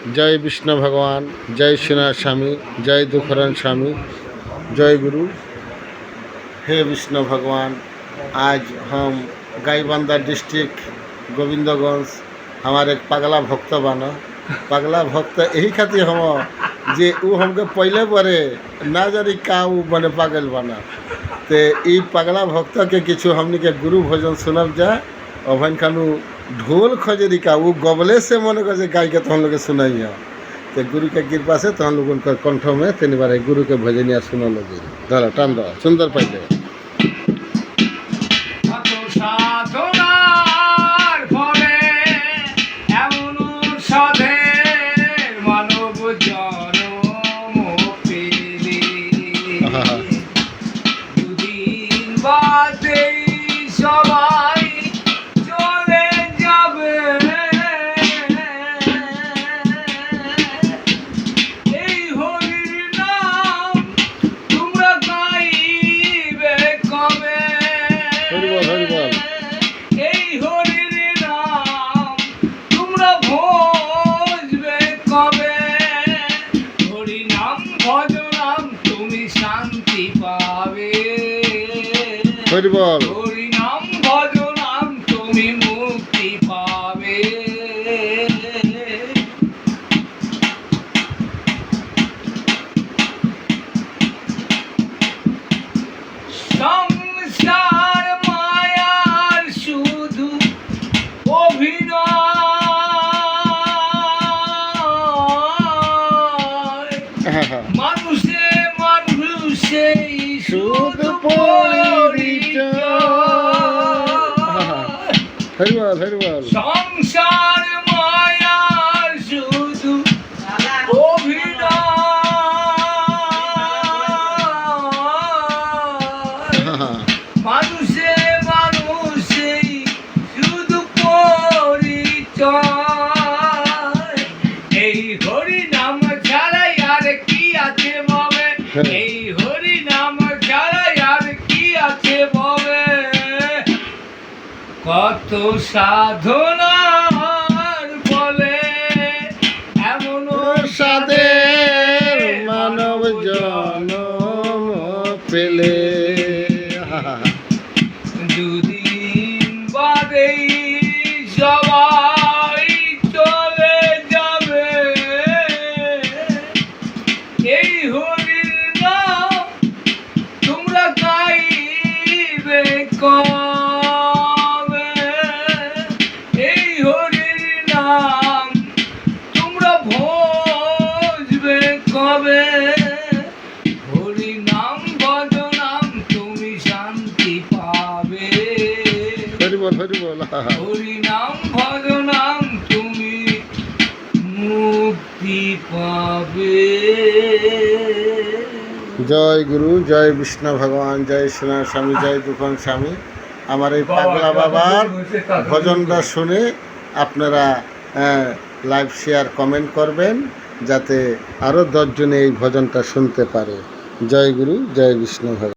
जय विष्णु भगवान, जय श्रीनाथ स्वामी, जय दुखरान स्वामी, जय गुरु। हे विष्णु भगवान, आज हम गाईबांधा डिस्ट्रिक्ट गोविंदगंज हमारे एक पगला भक्त बना। पगला भक्त यही खातिर हम जे वो हमके पहले बड़े ना जानी का वो बने पागल बना। तो ये पगला भक्त के किछु हमने के गुरु भजन सुनब जा और भन खानू ढोल खजरी का वो गबले से मन कर गाय के तो हम लोग सुनाई है। तो गुरु के कृपा से तो हम लोग उनका कंठ में तीन बार गुरु के भजनिया सुना लगे। धरा टान दो सुंदर पाइले हरि नाम भजो नाम तुमी मुक्ति पावे। संसार मायार शुधु अभिनय, मानुषे मानुषे शुधु संसार मायार शुधु अभिनय, मानुषे मानुषे शुधु परिचय। এই হরি নাম ছাড়া আর কি আছে ভাবে, এই হরি নাম ছাড়া আর কি আছে ভাবে। কত সাধনার ফলে এমন সাদের মানব জন্ম পেলে, দুদিন বাদেই সবাই চলে যাবে। এই হরির নাম তোমরা গাইবে কবে, হরি নাম ভজ নাম তুমি শান্তি পাবে। হরি নাম ভজ নাম তুমি মুক্তি পাবে। जय गुरु, जय विष्णु भगवान, जय श्रीनाथ स्वामी, जय दुखरान स्वामी। हमारे पागला बाबार भजनটা শুনে আপনারা লাইভ শেয়ার কমেন্ট করবেন যাতে আরও 10 জনে এই ভজনটা শুনতে পারে। জয় গুরু, জয় বিষ্ণু ভগবান।